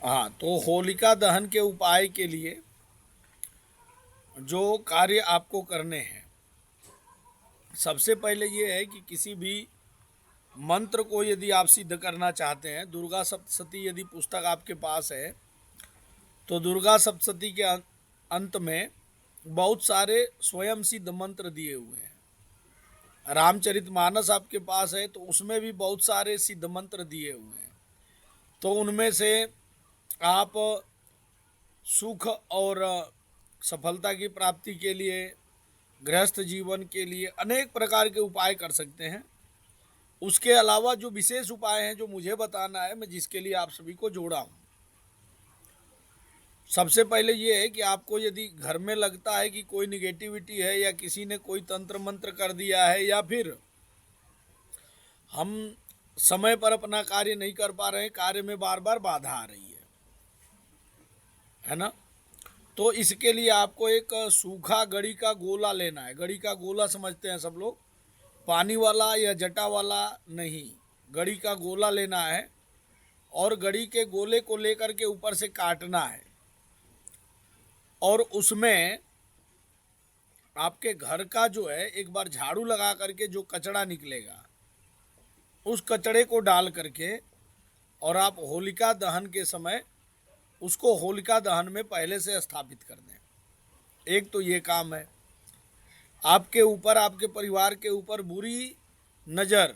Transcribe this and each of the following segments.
हाँ, तो होलिका दहन के उपाय के लिए जो कार्य आपको करने हैं, सबसे पहले ये है कि किसी भी मंत्र को यदि आप सिद्ध करना चाहते हैं, दुर्गा सप्तशती यदि पुस्तक आपके पास है तो दुर्गा सप्तशती के अंत में बहुत सारे स्वयं सिद्ध मंत्र दिए हुए हैं। रामचरितमानस आपके पास है तो उसमें भी बहुत सारे सिद्ध मंत्र दिए हुए हैं। तो उनमें से आप सुख और सफलता की प्राप्ति के लिए, गृहस्थ जीवन के लिए अनेक प्रकार के उपाय कर सकते हैं। उसके अलावा जो विशेष उपाय हैं जो मुझे बताना है, मैं जिसके लिए आप सभी को जोड़ा हूँ। सबसे पहले ये है कि आपको यदि घर में लगता है कि कोई निगेटिविटी है या किसी ने कोई तंत्र मंत्र कर दिया है या फिर हम समय पर अपना कार्य नहीं कर पा रहे हैं, कार्य में बार बार बाधा आ रही है ना, तो इसके लिए आपको एक सूखा गड़ी का गोला लेना है। गड़ी का गोला समझते हैं सब लोग, पानी वाला या जटा वाला नहीं, गड़ी का गोला लेना है और गड़ी के गोले को लेकर के ऊपर से काटना है और उसमें आपके घर का जो है एक बार झाड़ू लगा करके जो कचरा निकलेगा उस कचड़े को डाल करके और आप होलिका दहन के समय उसको होलिका दहन में पहले से स्थापित कर दें। एक तो ये काम है। आपके ऊपर, आपके परिवार के ऊपर बुरी नज़र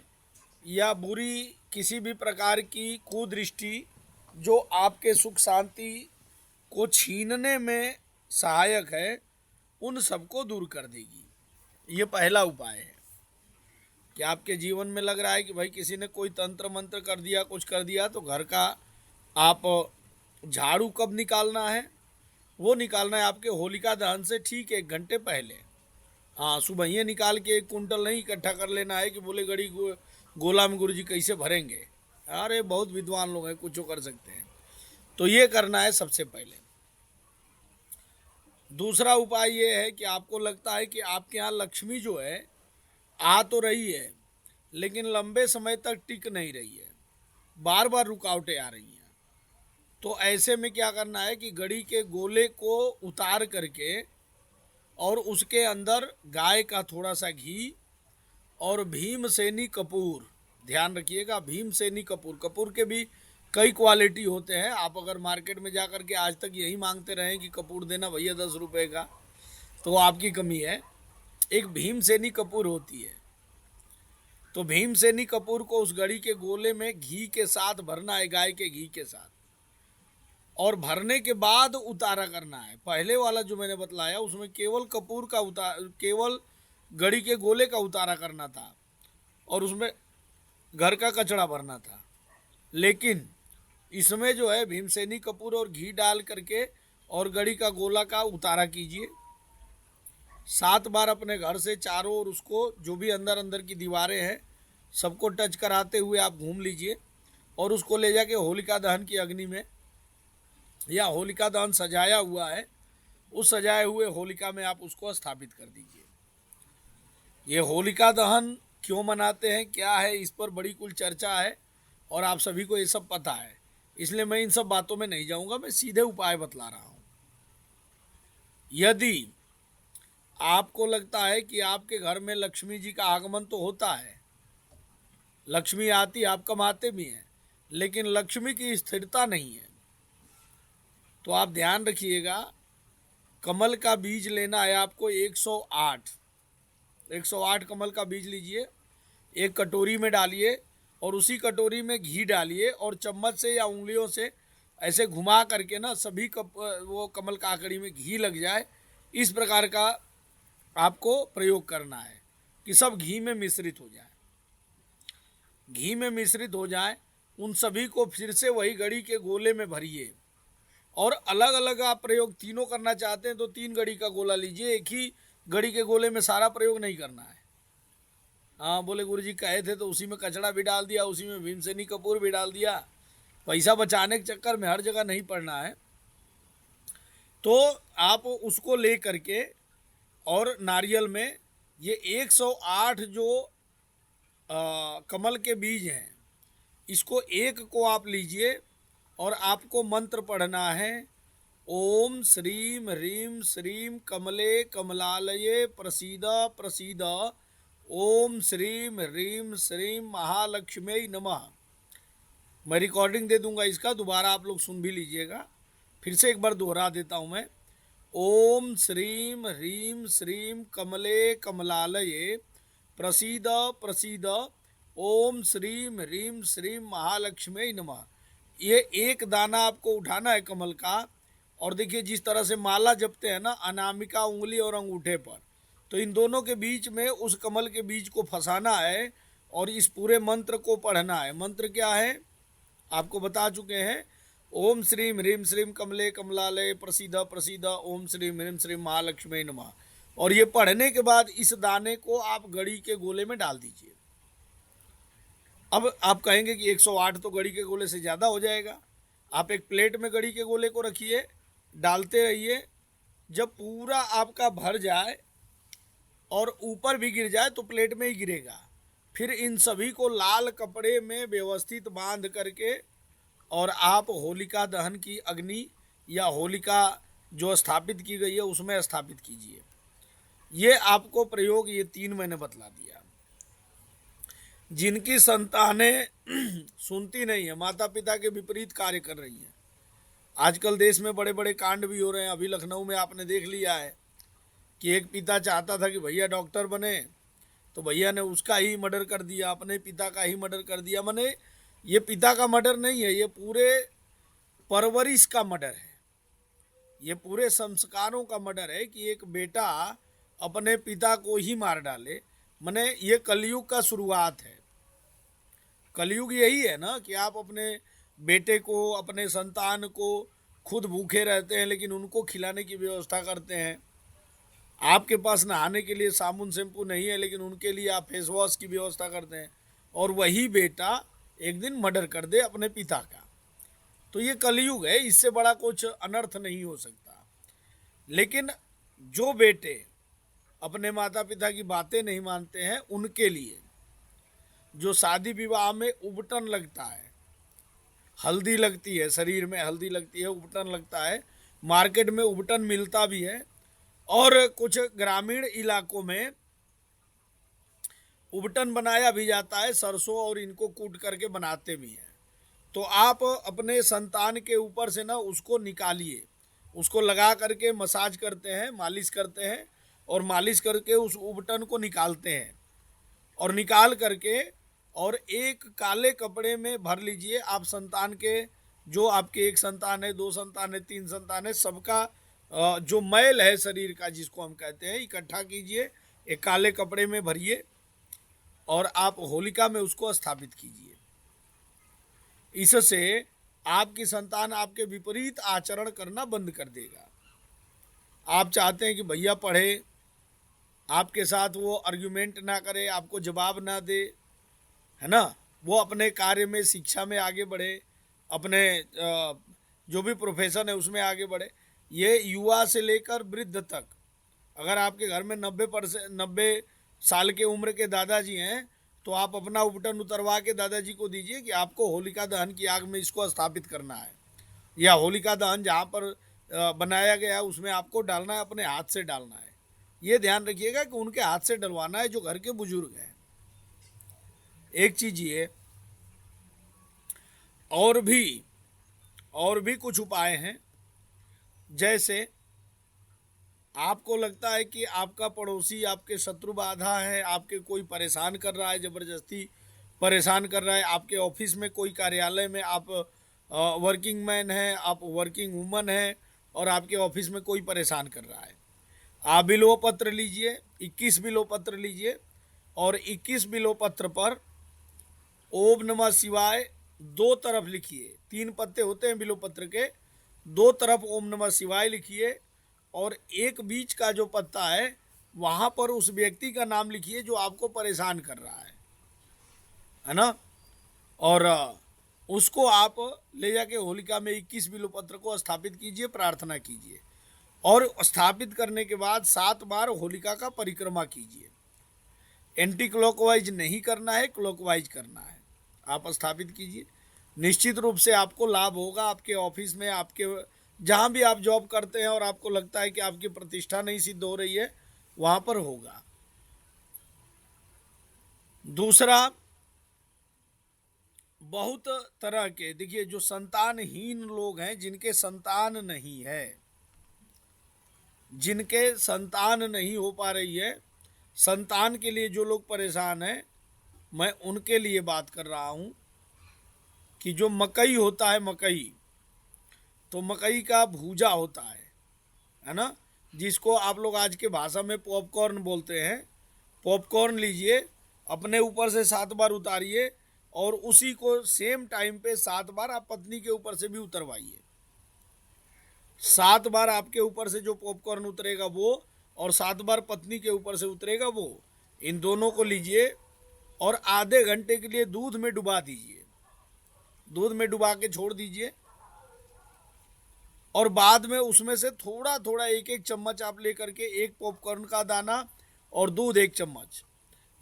या बुरी किसी भी प्रकार की कुदृष्टि जो आपके सुख शांति को छीनने में सहायक है, उन सबको दूर कर देगी। ये पहला उपाय है कि आपके जीवन में लग रहा है कि भाई किसी ने कोई तंत्र मंत्र कर दिया, कुछ कर दिया, तो घर का आप झाड़ू कब निकालना है? वो निकालना है आपके होलिका दहन से ठीक 1 घंटे पहले। हाँ, सुबह ही निकाल के 1 कुंटल नहीं इकट्ठा कर लेना है कि बोले गड़ी गोला में गुरुजी कैसे भरेंगे। अरे बहुत विद्वान लोग हैं, कुछ कर सकते हैं। तो ये करना है सबसे पहले। दूसरा उपाय ये है कि आपको लगता है कि आपके यहाँ लक्ष्मी जो है आ तो रही है लेकिन लंबे समय तक टिक नहीं रही है, बार बार रुकावटें आ रही हैं, तो ऐसे में क्या करना है कि गड़ी के गोले को उतार करके और उसके अंदर गाय का थोड़ा सा घी और भीमसेनी कपूर, ध्यान रखिएगा भीमसेनी कपूर, कपूर के भी कई क्वालिटी होते हैं। आप अगर मार्केट में जा कर के आज तक यही मांगते रहें कि कपूर देना भैया 10 रुपये का, तो आपकी कमी है। एक भीमसेनी कपूर होती है, तो भीमसेनी कपूर को उस गड़ी के गोले में घी के साथ भरना है, गाय के घी के साथ, और भरने के बाद उतारा करना है। पहले वाला जो मैंने बतलाया उसमें केवल कपूर का केवल गड़ी के गोले का उतारा करना था और उसमें घर का कचरा भरना था। लेकिन इसमें जो है भीमसेनी कपूर और घी डाल करके और गड़ी का गोला का उतारा कीजिए। 7 बार अपने घर से चारों ओर उसको, जो भी अंदर अंदर की दीवारें हैं, सबको टच कराते हुए आप घूम लीजिए और उसको ले जाके होलिका दहन की अग्नि में, या होलिका दहन सजाया हुआ है उस सजाए हुए होलिका में आप उसको स्थापित कर दीजिए। ये होलिका दहन क्यों मनाते हैं, क्या है, इस पर बड़ी कुल चर्चा है और आप सभी को ये सब पता है, इसलिए मैं इन सब बातों में नहीं जाऊंगा, मैं सीधे उपाय बतला रहा हूँ। यदि आपको लगता है कि आपके घर में लक्ष्मी जी का आगमन तो होता है, लक्ष्मी आती, आप कमाते भी हैं, लेकिन लक्ष्मी की स्थिरता नहीं है, तो आप ध्यान रखिएगा, कमल का बीज लेना है आपको 108 कमल का बीज लीजिए, एक कटोरी में डालिए और उसी कटोरी में घी डालिए और चम्मच से या उंगलियों से ऐसे घुमा करके ना सभी वो कमल काकड़ी में घी लग जाए, इस प्रकार का आपको प्रयोग करना है कि सब घी में मिश्रित हो जाए। घी में मिश्रित हो जाए, उन सभी को फिर से वही गड़ी के गोले में भरिए और अलग अलग आप प्रयोग तीनों करना चाहते हैं तो 3 गड़ी का गोला लीजिए, एक ही गड़ी के गोले में सारा प्रयोग नहीं करना है। हाँ, बोले गुरुजी कहे थे तो उसी में कचड़ा भी डाल दिया, उसी में भीमसेनी कपूर भी डाल दिया, पैसा बचाने के चक्कर में हर जगह नहीं पड़ना है। तो आप उसको ले करके और नारियल में ये 108 जो कमल के बीज हैं, इसको एक को आप लीजिए और आपको मंत्र पढ़ना है, ओम श्रीम ह्रीम श्रीम कमले कमलालये प्रसीद प्रसीद, ओम श्रीम ह्रीम श्रीम महालक्ष्मी नमः। मैं रिकॉर्डिंग दे दूंगा इसका, दोबारा आप लोग सुन भी लीजिएगा। फिर से एक बार दोहरा देता हूं मैं। ओम श्रीम ह्रीम श्रीम कमले कमलालये प्रसीद प्रसीद, ओम श्रीम ह्रीम श्रीम महालक्ष्मी नमः। ये एक दाना आपको उठाना है कमल का, और देखिए जिस तरह से माला जपते हैं ना, अनामिका उंगली और अंगूठे पर, तो इन दोनों के बीच में उस कमल के बीज को फंसाना है और इस पूरे मंत्र को पढ़ना है। मंत्र क्या है आपको बता चुके हैं, ओम श्रीम ह्रीम श्रीम कमले कमलालय प्रसीद प्रसीद, ओम श्रीम ह्रीम श्रीम महालक्ष्मी नमः। और ये पढ़ने के बाद इस दाने को आप गड़ी के गोले में डाल दीजिए। अब आप कहेंगे कि 108 तो गड़ी के गोले से ज़्यादा हो जाएगा। आप एक प्लेट में गड़ी के गोले को रखिए, डालते रहिए, जब पूरा आपका भर जाए और ऊपर भी गिर जाए तो प्लेट में ही गिरेगा। फिर इन सभी को लाल कपड़े में व्यवस्थित बांध करके और आप होलिका दहन की अग्नि या होलिका जो स्थापित की गई है उसमें स्थापित कीजिए। ये आपको प्रयोग ये 3 मैंने बतला दिया। जिनकी संतानें सुनती नहीं है, माता पिता के विपरीत कार्य कर रही हैं, आजकल देश में बड़े बड़े कांड भी हो रहे हैं। अभी लखनऊ में आपने देख लिया है कि एक पिता चाहता था कि भैया डॉक्टर बने, तो भैया ने उसका ही मर्डर कर दिया, अपने पिता का ही मर्डर कर दिया। माने ये पिता का मर्डर नहीं है, ये पूरे परवरिश का मर्डर है, ये पूरे संस्कारों का मर्डर है कि एक बेटा अपने पिता को ही मार डाले। माने ये कलयुग का शुरुआत है। कलयुग यही है ना कि आप अपने बेटे को, अपने संतान को, खुद भूखे रहते हैं लेकिन उनको खिलाने की व्यवस्था करते हैं। आपके पास नहाने के लिए साबुन शैम्पू नहीं है लेकिन उनके लिए आप फेस वॉश की व्यवस्था करते हैं, और वही बेटा एक दिन मर्डर कर दे अपने पिता का। तो ये कलयुग है, इससे बड़ा कुछ अनर्थ नहीं हो सकता। लेकिन जो बेटे अपने माता पिता की बातें नहीं मानते हैं, उनके लिए जो शादी विवाह में उबटन लगता है, हल्दी लगती है, शरीर में हल्दी लगती है, उबटन लगता है, मार्केट में उबटन मिलता भी है, और कुछ ग्रामीण इलाकों में उबटन बनाया भी जाता है सरसों और इनको कूट करके बनाते भी हैं। तो आप अपने संतान के ऊपर से ना उसको निकालिए, उसको लगा करके मसाज करते हैं, मालिश करते हैं, और मालिश करके उस उबटन को निकालते हैं, और निकाल करके और एक काले कपड़े में भर लीजिए। आप संतान के, जो आपके 1 संतान है, 2 संतान है, 3 संतान है, सबका जो मैल है शरीर का जिसको हम कहते हैं, इकट्ठा कीजिए, एक काले कपड़े में भरिए और आप होलिका में उसको स्थापित कीजिए। इससे आपकी संतान आपके विपरीत आचरण करना बंद कर देगा। आप चाहते हैं कि भैया पढ़े, आपके साथ वो आर्ग्यूमेंट ना करे, आपको जवाब ना दे, है ना, वो अपने कार्य में, शिक्षा में आगे बढ़े, अपने जो भी प्रोफेशन है उसमें आगे बढ़े। ये युवा से लेकर वृद्ध तक, अगर आपके घर में 90 साल के उम्र के दादाजी हैं तो आप अपना उबटन उतरवा के दादाजी को दीजिए कि आपको होलिका दहन की आग में इसको स्थापित करना है, या होलिका दहन जहाँ पर बनाया गया है उसमें आपको डालना है, अपने हाथ से डालना है। ये ध्यान रखिएगा कि उनके हाथ से डलवाना है जो घर के बुजुर्ग हैं। एक चीज़ ये, और भी कुछ उपाय हैं। जैसे आपको लगता है कि आपका पड़ोसी आपके शत्रु बाधा है, आपके कोई परेशान कर रहा है, ज़बरदस्ती परेशान कर रहा है, आपके ऑफिस में कोई कार्यालय में आप वर्किंग मैन हैं, आप वर्किंग वूमन हैं, और आपके ऑफिस में कोई परेशान कर रहा है, आप बिल्व पत्र लीजिए, 21 बिल्व पत्र लीजिए, और 21 बिल्व पत्र पर ओम नमः शिवाय 2 तरफ लिखिए। 3 पत्ते होते हैं बिल्व पत्र के, 2 तरफ ओम नमः शिवाय लिखिए, और एक बीच का जो पत्ता है वहाँ पर उस व्यक्ति का नाम लिखिए जो आपको परेशान कर रहा है ना, और उसको आप ले जाके होलिका में 21 बिल्व पत्र को स्थापित कीजिए, प्रार्थना कीजिए, और स्थापित करने के बाद 7 बार होलिका का परिक्रमा कीजिए। एंटी क्लॉकवाइज नहीं करना है, क्लॉकवाइज करना है। आप स्थापित कीजिए, निश्चित रूप से आपको लाभ होगा। आपके ऑफिस में, आपके जहाँ भी आप जॉब करते हैं और आपको लगता है कि आपकी प्रतिष्ठा नहीं सिद्ध हो रही है, वहाँ पर होगा। दूसरा, बहुत तरह के, देखिए, जो संतानहीन लोग हैं, जिनके संतान नहीं है, जिनके संतान नहीं हो पा रही है, संतान के लिए जो लोग परेशान हैं, मैं उनके लिए बात कर रहा हूँ कि जो मकई होता है, मकई, तो मकई का भूजा होता है ना, जिसको आप लोग आज के भाषा में पॉपकॉर्न बोलते हैं। पॉपकॉर्न लीजिए, अपने ऊपर से 7 बार उतारिए और उसी को सेम टाइम पे 7 बार आप पत्नी के ऊपर से भी उतरवाइए। 7 बार आपके ऊपर से जो पॉपकॉर्न उतरेगा वो, और 7 बार पत्नी के ऊपर से उतरेगा वो, इन दोनों को लीजिए और आधे घंटे के लिए दूध में डुबा दीजिए। दूध में डुबा के छोड़ दीजिए और बाद में उसमें से थोड़ा थोड़ा, एक एक चम्मच आप लेकर के, एक पॉपकॉर्न का दाना और दूध 1 चम्मच,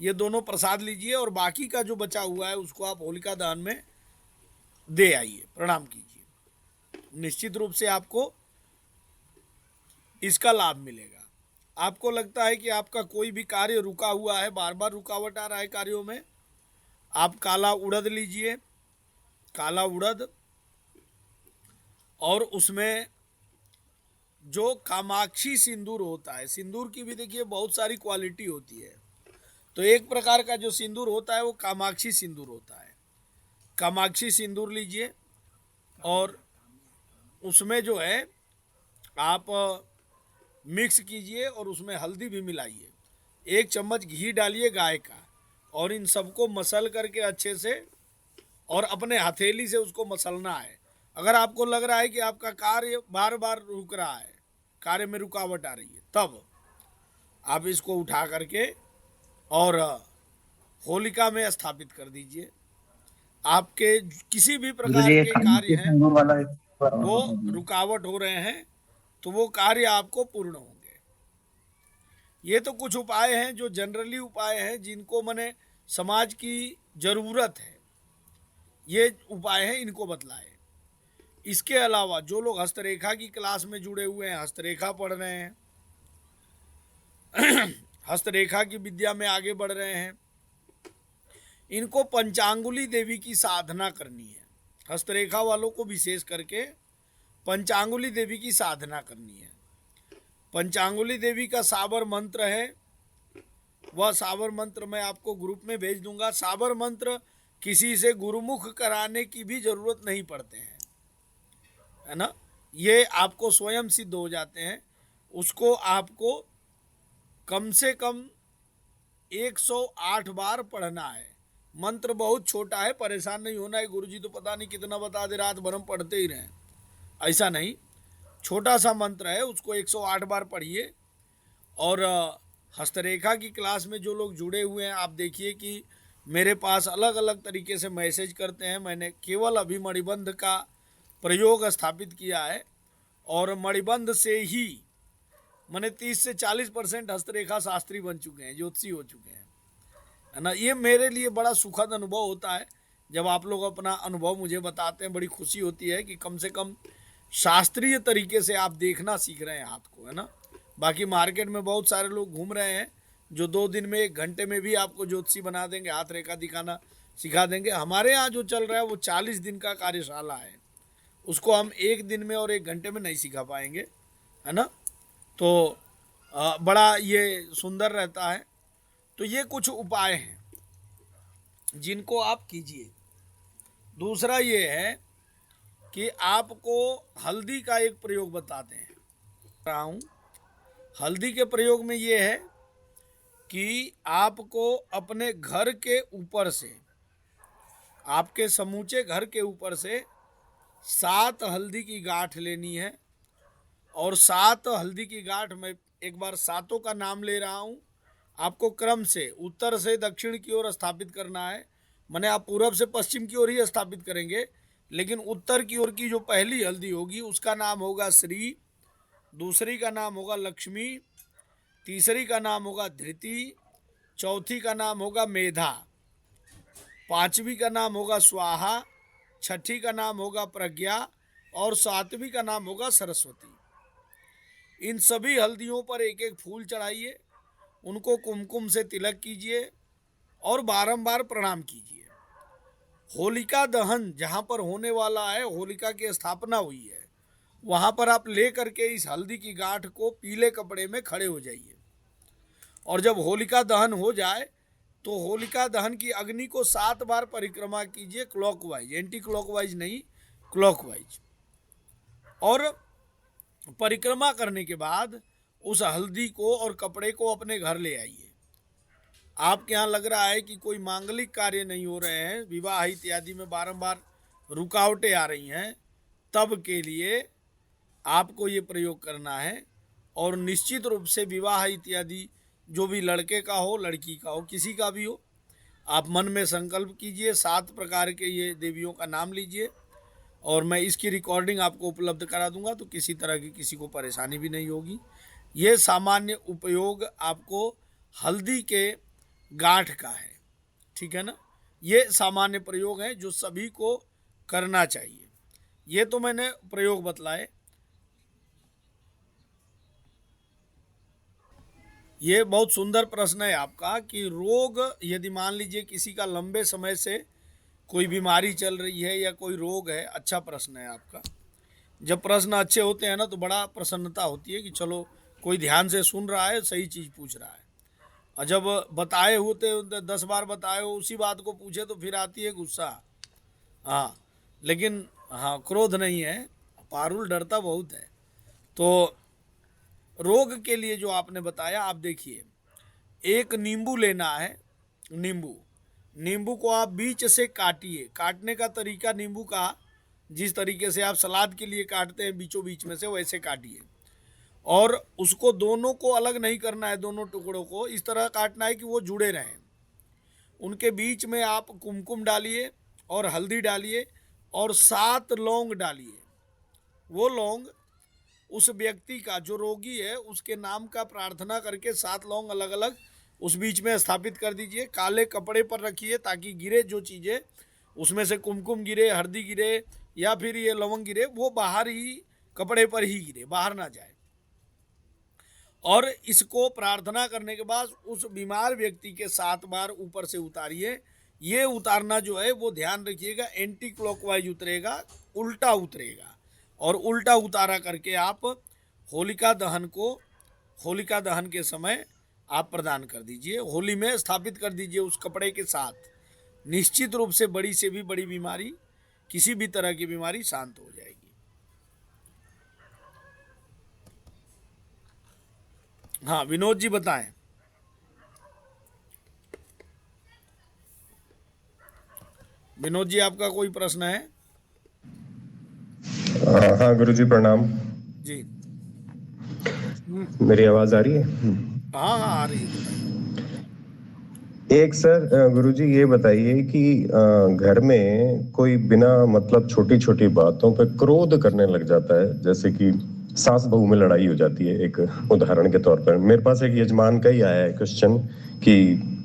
ये दोनों प्रसाद लीजिए और बाकी का जो बचा हुआ है उसको आप होलिका दहन में दे आइए, प्रणाम कीजिए। निश्चित रूप से आपको इसका लाभ मिलेगा। आपको लगता है कि आपका कोई भी कार्य रुका हुआ है, बार बार रुकावट आ रहा है कार्यों में, आप काला उड़द लीजिए, काला उड़द, और उसमें जो कामाक्षी सिंदूर होता है, सिंदूर की भी देखिए बहुत सारी क्वालिटी होती है, तो एक प्रकार का जो सिंदूर होता है वो कामाक्षी सिंदूर होता है। कामाक्षी सिंदूर लीजिए और उसमें जो है आप मिक्स कीजिए और उसमें हल्दी भी मिलाइए, 1 चम्मच घी डालिए गाय का, और इन सबको मसल करके अच्छे से, और अपने हथेली से उसको मसलना है। अगर आपको लग रहा है कि आपका कार्य बार बार रुक रहा है, कार्य में रुकावट आ रही है, तब आप इसको उठा करके और होलिका में स्थापित कर दीजिए। आपके किसी भी गुरुजी प्रकार ये के कार्य कामाख्या हैं सिंदूर वाला एक बार और वो बता दीजिए। रुकावट हो रहे हैं, तो वो कार्य आपको पूर्ण होंगे। ये तो कुछ उपाय हैं जो जनरली उपाय हैं, जिनको मैंने समाज की जरूरत है, ये उपाय हैं, इनको बतलाए। इसके अलावा जो लोग हस्तरेखा की क्लास में जुड़े हुए हैं, हस्तरेखा पढ़ रहे हैं, हस्तरेखा की विद्या में आगे बढ़ रहे हैं, इनको पंचांगुली देवी की साधना करनी है। हस्तरेखा वालों को विशेष करके पंचांगुली देवी की साधना करनी है। पंचांगुली देवी का साबर मंत्र है, वह साबर मंत्र मैं आपको ग्रुप में भेज दूंगा। साबर मंत्र किसी से गुरुमुख कराने की भी जरूरत नहीं पड़ते हैं, है ना, ये आपको स्वयं सिद्ध हो जाते हैं। उसको आपको कम से कम 108 बार पढ़ना है। मंत्र बहुत छोटा है, परेशान नहीं होना है, गुरुजी तो पता नहीं कितना बता दे, रात भर हम पढ़ते ही रहें, ऐसा नहीं। छोटा सा मंत्र है, उसको 108 बार पढ़िए। और हस्तरेखा की क्लास में जो लोग जुड़े हुए हैं, आप देखिए कि मेरे पास अलग अलग तरीके से मैसेज करते हैं। मैंने केवल अभी मणिबंध का प्रयोग स्थापित किया है और मणिबंध से ही मैंने 30 से 40% हस्तरेखा शास्त्री बन चुके हैं, ज्योतिषी हो चुके हैं, है ना। ये मेरे लिए बड़ा सुखद अनुभव होता है जब आप लोग अपना अनुभव मुझे बताते हैं। बड़ी खुशी होती है कि कम से कम शास्त्रीय तरीके से आप देखना सीख रहे हैं हाथ को, है ना। बाकी मार्केट में बहुत सारे लोग घूम रहे हैं जो 2 दिन में, 1 घंटे में भी आपको ज्योतिषी बना देंगे, हाथ रेखा दिखाना सिखा देंगे। हमारे यहाँ जो चल रहा है वो 40 दिन का कार्यशाला है, उसको हम 1 दिन में और 1 घंटे में नहीं सिखा पाएंगे, है ना। तो बड़ा ये सुंदर रहता है। तो ये कुछ उपाय हैं जिनको आप कीजिए। दूसरा ये है कि आपको हल्दी का एक प्रयोग बताते हैं रहा हूँ। हल्दी के प्रयोग में ये है कि आपको अपने घर के ऊपर से, आपके समूचे घर के ऊपर से 7 हल्दी की गांठ लेनी है, और 7 हल्दी की गांठ में एक बार 7 का नाम ले रहा हूँ। आपको क्रम से उत्तर से दक्षिण की ओर स्थापित करना है, माने आप पूरब से पश्चिम की ओर ही स्थापित करेंगे, लेकिन उत्तर की ओर की जो पहली हल्दी होगी उसका नाम होगा श्री, दूसरी का नाम होगा लक्ष्मी, तीसरी का नाम होगा धृति, चौथी का नाम होगा मेधा, पांचवी का नाम होगा स्वाहा, छठी का नाम होगा प्रज्ञा और सातवीं का नाम होगा सरस्वती। इन सभी हल्दियों पर एक एक फूल चढ़ाइए, उनको कुमकुम से तिलक कीजिए और बारंबार प्रणाम कीजिए। होलिका दहन जहाँ पर होने वाला है, होलिका की स्थापना हुई है, वहाँ पर आप ले करके इस हल्दी की गांठ को पीले कपड़े में खड़े हो जाइए। और जब होलिका दहन हो जाए तो होलिका दहन की अग्नि को 7 बार परिक्रमा कीजिए, क्लॉकवाइज, एंटी क्लॉकवाइज नहीं, क्लॉकवाइज। और परिक्रमा करने के बाद उस हल्दी को और कपड़े को अपने घर ले आइए। आपके यहाँ लग रहा है कि कोई मांगलिक कार्य नहीं हो रहे हैं, विवाह इत्यादि में बारंबार रुकावटें आ रही हैं, तब के लिए आपको ये प्रयोग करना है। और निश्चित रूप से विवाह इत्यादि जो भी लड़के का हो, लड़की का हो, किसी का भी हो, आप मन में संकल्प कीजिए, 7 प्रकार के ये देवियों का नाम लीजिए और मैं इसकी रिकॉर्डिंग आपको उपलब्ध करा दूंगा, तो किसी तरह की किसी को परेशानी भी नहीं होगी। ये सामान्य उपयोग आपको हल्दी के गांठ का है, ठीक है ना। ये सामान्य प्रयोग है जो सभी को करना चाहिए। ये तो मैंने प्रयोग बतलाए। ये बहुत सुंदर प्रश्न है आपका कि रोग, यदि मान लीजिए किसी का लंबे समय से कोई बीमारी चल रही है या कोई रोग है, अच्छा प्रश्न है आपका। जब प्रश्न अच्छे होते हैं ना तो बड़ा प्रसन्नता होती है कि चलो कोई ध्यान से सुन रहा है, सही चीज़ पूछ रहा है। और जब बताए होते 10 बार बताए हो उसी बात को पूछे तो फिर आती है गुस्सा। हाँ, लेकिन हाँ, क्रोध नहीं है, पारुल डरता बहुत है। तो रोग के लिए जो आपने बताया, आप देखिए, एक नींबू लेना है। नींबू को आप बीच से काटिए। काटने का तरीका नींबू का जिस तरीके से आप सलाद के लिए काटते हैं बीचों बीच में से, वैसे काटिए। और उसको दोनों को अलग नहीं करना है, दोनों टुकड़ों को इस तरह काटना है कि वो जुड़े रहें। उनके बीच में आप कुमकुम डालिए और हल्दी डालिए और 7 लौंग डालिए। वो लौंग उस व्यक्ति का, जो रोगी है, उसके नाम का प्रार्थना करके 7 लौंग अलग अलग उस बीच में स्थापित कर दीजिए। काले कपड़े पर रखिए ताकि गिरे जो चीज़ें, उसमें से कुमकुम गिरे, हल्दी गिरे या फिर ये लवंग गिरे, वो बाहर ही कपड़े पर ही गिरे, बाहर ना जाए। और इसको प्रार्थना करने के बाद उस बीमार व्यक्ति के 7 बार ऊपर से उतारिए। ये उतारना जो है वो ध्यान रखिएगा, एंटी क्लॉकवाइज उतरेगा, उल्टा उतरेगा। और उल्टा उतारा करके आप होलिका दहन के समय आप प्रदान कर दीजिए, होली में स्थापित कर दीजिए उस कपड़े के साथ। निश्चित रूप से बड़ी से भी बड़ी बीमारी, किसी भी तरह की बीमारी शांत हो जाएगी। हाँ, विनोद जी बताएं। विनोद जी, आपका कोई प्रश्न है? हाँ गुरुजी प्रणाम। जी, मेरी आवाज आ रही है? हाँ हाँ, आ रही है, बताइए। एक सर, गुरुजी ये बताइए कि घर में कोई बिना मतलब छोटी छोटी बातों पे क्रोध करने लग जाता है, जैसे कि सास बहू में लड़ाई हो जाती है। एक उदाहरण के तौर पर मेरे पास एक यजमान का ही आया है क्वेश्चन कि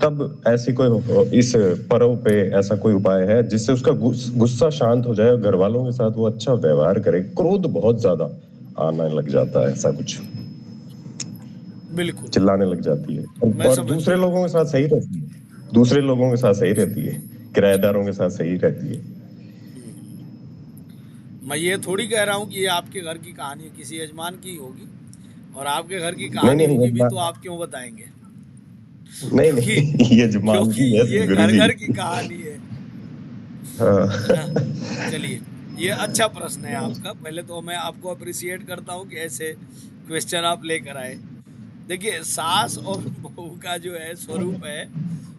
तब ऐसी कोई इस पर्व पे ऐसा कोई उपाय है जिससे उसका गुस्सा शांत हो जाए और घर वालों के साथ वो अच्छा व्यवहार करे। क्रोध बहुत ज्यादा आने लग जाता है, ऐसा कुछ बिल्कुल, चिल्लाने लग जाती है मैं और समझ दूसरे गया। लोगों के साथ सही रहती है, दूसरे लोगों के साथ सही रहती है, किराएदारों के साथ सही रहती है। मैं ये थोड़ी कह रहा हूँ कि ये आपके घर की कहानी है, किसी यजमान की होगी। और आपके घर की नहीं कहानी नहीं होगी भी तो आप क्यों बताएंगे? नहीं क्योंकि नहीं ये जमाल क्योंकि की है ये घर गुरुजी। घर की कहानी है। है ना? हाँ। चलिए, ये अच्छा प्रश्न है आपका। पहले तो मैं आपको अप्रिसिएट करता हूँ कि ऐसे क्वेश्चन आप लेकर आए। देखिए, सास और बहू का जो है स्वरूप है,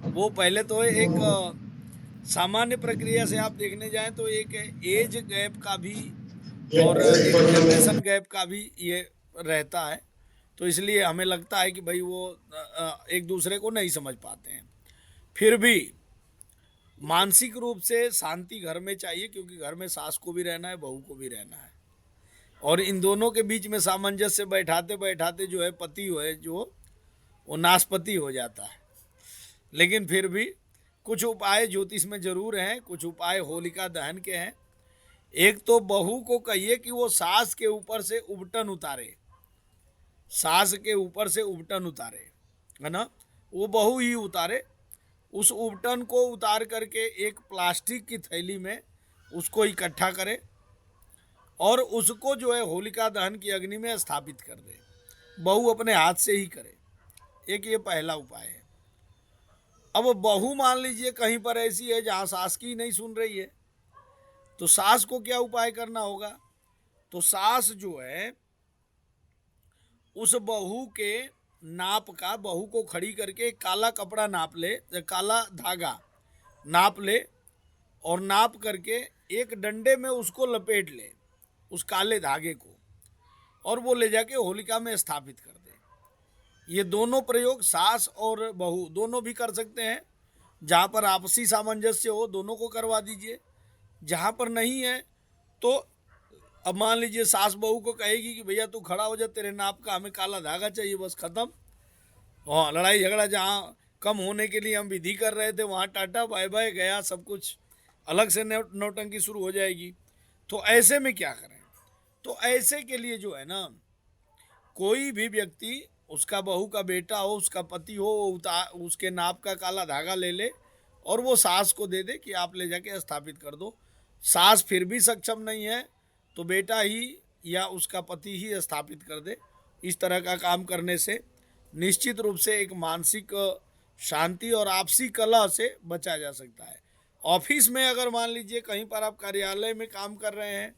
वो पहले तो एक सामान्य प्रक्रिया से आप देखने जाएं तो एक एज गैप का भी और एक जनरेशन गैप का भी ये रहता है। तो इसलिए हमें लगता है कि भाई वो एक दूसरे को नहीं समझ पाते हैं। फिर भी मानसिक रूप से शांति घर में चाहिए, क्योंकि घर में सास को भी रहना है, बहू को भी रहना है। और इन दोनों के बीच में सामंजस्य बैठाते बैठाते जो है पति हो है जो, वो नाशपति हो जाता है। लेकिन फिर भी कुछ उपाय ज्योतिष में जरूर हैं, कुछ उपाय होलिका दहन के हैं। एक तो बहू को कहिए कि वो सास के ऊपर से उबटन उतारे, सास के ऊपर से उबटन उतारे, है ना, वो बहू ही उतारे। उस उबटन को उतार करके एक प्लास्टिक की थैली में उसको इकट्ठा करे और उसको जो है होलिका दहन की अग्नि में स्थापित कर दे। बहू अपने हाथ से ही करे। एक ये पहला उपाय है। अब बहू मान लीजिए कहीं पर ऐसी है जहाँ सास की नहीं सुन रही है, तो सास को क्या उपाय करना होगा? तो सास जो है उस बहू के नाप का, बहू को खड़ी करके काला कपड़ा नाप ले, काला धागा नाप ले और नाप करके एक डंडे में उसको लपेट ले, उस काले धागे को, और वो ले जाके होलिका में स्थापित कर दे। ये दोनों प्रयोग सास और बहू दोनों भी कर सकते हैं। जहाँ पर आपसी सामंजस्य हो दोनों को करवा दीजिए। जहाँ पर नहीं है तो अब मान लीजिए सास बहू को कहेगी कि भैया तू खड़ा हो जा, तेरे नाप का हमें काला धागा चाहिए, बस खत्म। हाँ, लड़ाई झगड़ा जहाँ कम होने के लिए हम विधि कर रहे थे वहाँ टाटा बाय बाय गया, सब कुछ अलग से नौटंकी शुरू हो जाएगी। तो ऐसे में क्या करें? तो ऐसे के लिए जो है ना, कोई भी व्यक्ति, उसका बहू का बेटा हो, उसका पति हो, वो उसके नाप का काला धागा ले ले और वो सास को दे दे कि आप ले जाके स्थापित कर दो। सास फिर भी सक्षम नहीं है तो बेटा ही या उसका पति ही स्थापित कर दे। इस तरह का काम करने से निश्चित रूप से एक मानसिक शांति और आपसी कलह से बचा जा सकता है। ऑफिस में अगर मान लीजिए कहीं पर आप कार्यालय में काम कर रहे हैं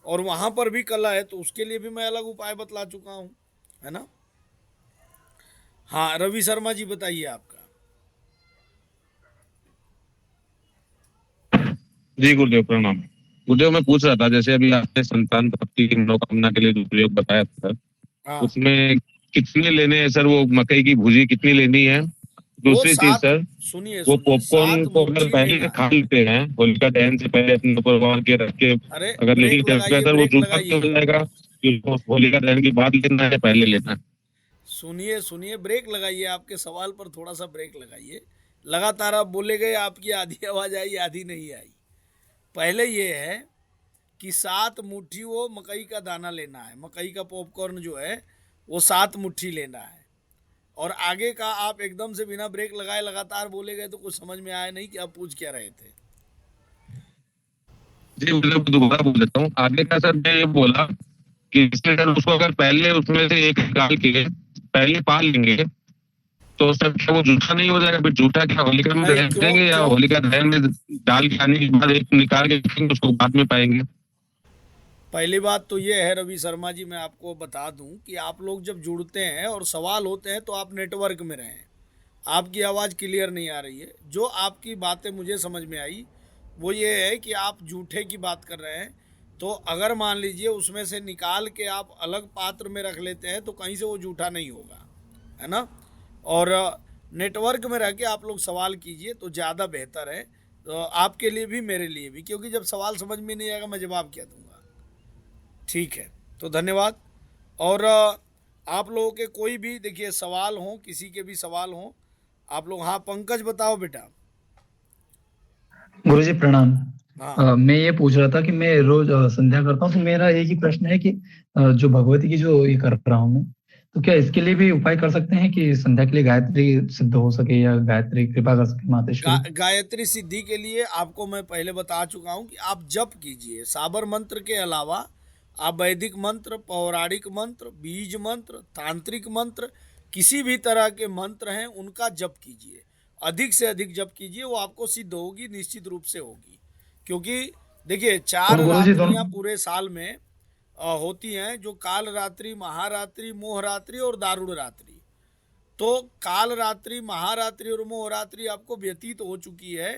और वहाँ पर भी कलह है तो उसके लिए भी मैं अलग उपाय बतला चुका हूँ, है ना। हाँ, रवि शर्मा जी बताइए आपका। जी गुरुदेव प्रणाम। गुरुदेव मैं पूछ रहा था, जैसे अभी आपने संतान प्राप्ति की मनोकामना के लिए जो प्रयोग बताया था, हाँ, उसमें कितने लेने हैं सर? वो मकई की भुजी कितनी लेनी है? वो दूसरी चीज सात, सर, सुनिए वो सुनिए, पॉपकॉर्न 7 को अगर मुट्ठी पहले लेना खा है। लेते हैं, होलिका दहन से पहले अपने ऊपर वहां के रख के अरे अगर नहीं ब्रेक चलता है लगाइए, सर, वो ब्रेक जूठा क्यों लगाइए, हो जाएगा? कि वो होलिका दहन के बाद लेना है पहले लेना है? सुनिए सुनिए, ब्रेक लगाइए। आपके सवाल पर थोड़ा सा ब्रेक लगाइए। लगातार आप बोले गए, आपकी आधी आवाज़ आई आधी नहीं आई। पहले ये है कि 7 मुट्ठी वो मकई का दाना लेना है, मकई का पॉपकॉर्न जो है वो 7 मुट्ठी लेना है। और आगे का आप एकदम से बिना ब्रेक लगाए लगातार बोले गए तो कुछ समझ में आया नहीं कि आप पूछ क्या रहे थे। जी मतलब दोबारा बोल देता हूँ। आगे का सर मैं ये बोला कि इसमें सर उसको अगर पहले उसमें से एक निकाल के पहले पाल लेंगे तो सर क्या वो जूठा नहीं हो जाएगा? फिर जूठा क्या होलिका में नहीं, रह क्यों देंगे या क्यों? होलिका दहन में डाल के आने के बाद एक निकाल के रखेंगे, उसको बाद में पाएंगे? पहली बात तो ये है रवि शर्मा जी, मैं आपको बता दूं कि आप लोग जब जुड़ते हैं और सवाल होते हैं तो आप नेटवर्क में रहें। आपकी आवाज़ क्लियर नहीं आ रही है। जो आपकी बातें मुझे समझ में आई वो ये है कि आप जूठे की बात कर रहे हैं। तो अगर मान लीजिए उसमें से निकाल के आप अलग पात्र में रख लेते हैं तो कहीं से वो जूठा नहीं होगा, है ना। और नेटवर्क में रह के आप लोग सवाल कीजिए तो ज़्यादा बेहतर है, तो आपके लिए भी मेरे लिए भी, क्योंकि जब सवाल समझ में नहीं आएगा मैं जवाब क्या दूंगा। ठीक है, तो धन्यवाद। और आप लोगों के कोई भी देखिए सवाल हों, किसी के भी सवाल हों आप लोग। हाँ पंकज बताओ बेटा। गुरुजी प्रणाम। हाँ, मैं ये पूछ रहा था कि मैं रोज संध्या करता हूँ, तो मेरा एक ही प्रश्न है कि जो भगवती की जो ये कर रहा हूँ मैं, तो क्या इसके लिए भी उपाय कर सकते हैं कि संध्या के लिए गायत्री सिद्ध हो सके या गायत्री कृपा कर सके मातेश्वरी? गायत्री सिद्धि के लिए आपको मैं पहले बता चुका हूँ कि आप जप कीजिए। साबर मंत्र के अलावा आप वैदिक मंत्र, पौराणिक मंत्र, बीज मंत्र, तांत्रिक मंत्र, किसी भी तरह के मंत्र हैं उनका जप कीजिए। अधिक से अधिक जप कीजिए, वो आपको सिद्ध होगी, निश्चित रूप से होगी। क्योंकि देखिए 4 और गुरुजी दोनों रात्रियां पूरे साल में होती हैं, जो काल रात्रि, महारात्रि, मोह रात्रि और दारुण रात्रि। तो काल रात्रि, महारात्रि और मोह रात्रि आपको व्यतीत हो चुकी है।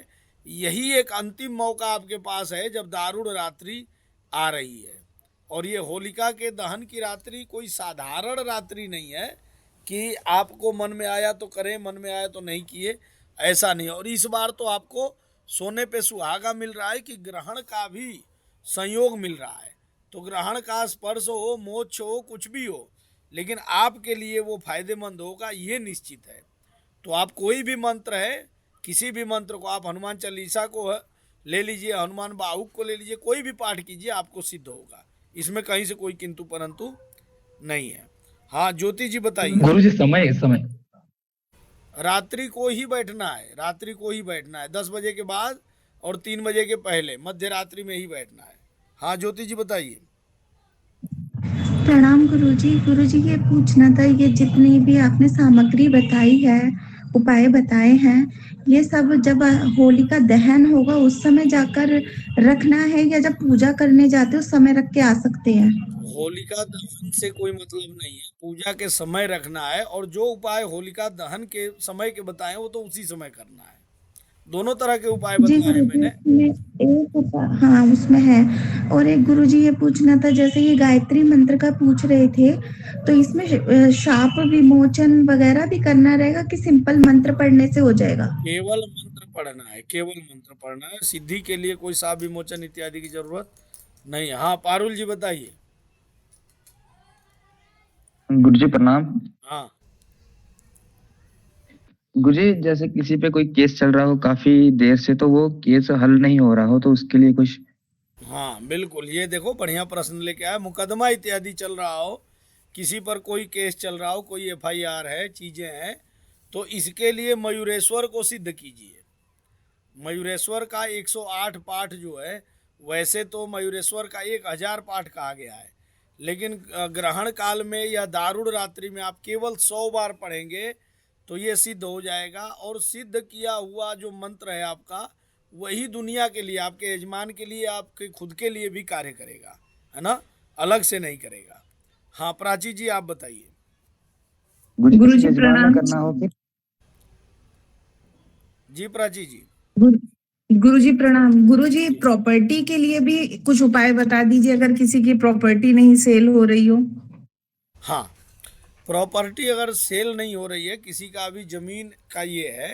यही एक अंतिम मौका आपके पास है जब दारुण रात्रि आ रही है। और ये होलिका के दहन की रात्रि कोई साधारण रात्रि नहीं है कि आपको मन में आया तो करें, मन में आया तो नहीं किए, ऐसा नहीं। और इस बार तो आपको सोने पे सुहागा मिल रहा है कि ग्रहण का भी संयोग मिल रहा है। तो ग्रहण का स्पर्श हो, मोक्ष हो, कुछ भी हो, लेकिन आपके लिए वो फायदेमंद होगा, ये निश्चित है। तो आप कोई भी मंत्र है, किसी भी मंत्र को आप हनुमान चालीसा को ले लीजिए, हनुमान बाहुक को ले लीजिए, कोई भी पाठ कीजिए आपको सिद्ध होगा, इसमें कहीं से कोई किंतु परंतु नहीं है। हाँ ज्योति जी बताइए। गुरु जी समय समय रात्रि को ही बैठना है, रात्रि को ही बैठना है, 10 बजे के बाद और 3 बजे के पहले, मध्य रात्रि में ही बैठना है। हाँ ज्योति जी बताइए। प्रणाम गुरुजी। गुरुजी ये पूछना था, ये जितनी भी आपने सामग्री बताई है, उपाय बताए हैं, ये सब जब होलिका दहन होगा उस समय जाकर रखना है या जब पूजा करने जाते उस समय रख के आ सकते हैं? होलिका दहन से कोई मतलब नहीं है, पूजा के समय रखना है, और जो उपाय होलिका दहन के समय के बताए वो तो उसी समय करना है। दोनों तरह के उपाय जी बताए गुरुजी, मैंने। उसमें एक हाँ उसमें है। और एक गुरुजी ये पूछना था, जैसे ये गायत्री मंत्र का पूछ रहे थे, तो इसमें शाप विमोचन वगैरह भी करना रहेगा कि सिंपल मंत्र पढ़ने से हो जाएगा? केवल मंत्र पढ़ना है, केवल मंत्र पढ़ना है, सिद्धि के लिए कोई शाप विमोचन इत्यादि की जरूरत नहीं है। हाँ पारुल जी बताइए। गुरु जी प्रणाम। हाँ गुरु जी जैसे किसी पे कोई केस चल रहा हो काफी देर से, तो वो केस हल नहीं हो रहा हो, तो उसके लिए कुछ? हाँ बिल्कुल, ये देखो बढ़िया प्रश्न लेके आया। मुकदमा इत्यादि चल रहा हो, किसी पर कोई केस चल रहा हो, कोई एफआईआर है, चीजें हैं, तो इसके लिए मयूरेश्वर को सिद्ध कीजिए। मयूरेश्वर का 108 पाठ जो है, वैसे तो मयूरेश्वर का 1000 पाठ कहा गया है, लेकिन ग्रहण काल में या दारुण रात्रि में आप केवल 100 बार पढ़ेंगे तो ये सिद्ध हो जाएगा। और सिद्ध किया हुआ जो मंत्र है आपका, वही दुनिया के लिए, आपके यजमान के लिए, आपके खुद के लिए भी कार्य करेगा, है ना, अलग से नहीं करेगा। हाँ प्राची जी आप बताइए। गुरु जी प्रणाम करना हो फिर? जी प्राची जी। गुरु जी प्रणाम। गुरु जी प्रॉपर्टी के लिए भी कुछ उपाय बता दीजिए, अगर किसी की प्रॉपर्टी नहीं सेल हो रही हो। हाँ प्रॉपर्टी अगर सेल नहीं हो रही है, किसी का अभी जमीन का ये है,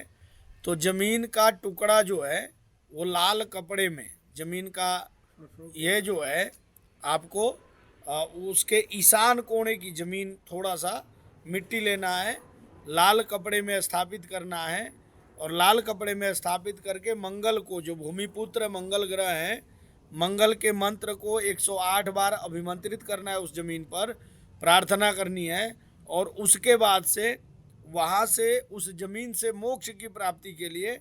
तो जमीन का टुकड़ा जो है वो लाल कपड़े में, जमीन का ये जो है आपको उसके ईशान कोने की जमीन थोड़ा सा मिट्टी लेना है, लाल कपड़े में स्थापित करना है, और लाल कपड़े में स्थापित करके मंगल को, जो भूमिपुत्र मंगल ग्रह हैं, मंगल के मंत्र को 108 बार अभिमंत्रित करना है, उस जमीन पर प्रार्थना करनी है, और उसके बाद से वहाँ से उस जमीन से मोक्ष की प्राप्ति के लिए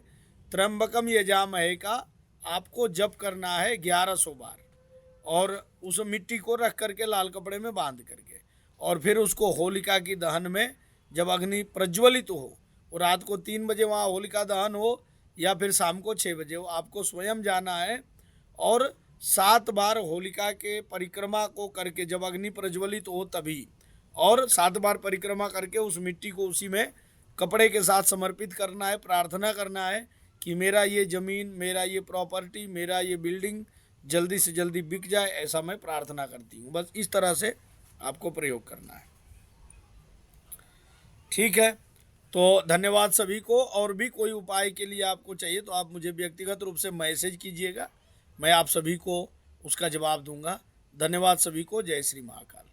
त्र्यंबकम यजामहे का आपको जप करना है 1100 बार, और उस मिट्टी को रख करके लाल कपड़े में बांध करके, और फिर उसको होलिका की दहन में जब अग्नि प्रज्वलित हो, वो रात को 3 बजे वहाँ होलिका दहन हो या फिर शाम को 6 बजे हो, आपको स्वयं जाना है और 7 बार होलिका के परिक्रमा को करके, जब अग्नि प्रज्वलित हो तभी, और 7 बार परिक्रमा करके उस मिट्टी को उसी में कपड़े के साथ समर्पित करना है। प्रार्थना करना है कि मेरा ये ज़मीन, मेरा ये प्रॉपर्टी, मेरा ये बिल्डिंग जल्दी से जल्दी बिक जाए, ऐसा मैं प्रार्थना करती हूँ। बस इस तरह से आपको प्रयोग करना है। ठीक है, तो धन्यवाद सभी को। और भी कोई उपाय के लिए आपको चाहिए तो आप मुझे व्यक्तिगत रूप से मैसेज कीजिएगा, मैं आप सभी को उसका जवाब दूंगा। धन्यवाद सभी को। जय श्री महाकाल।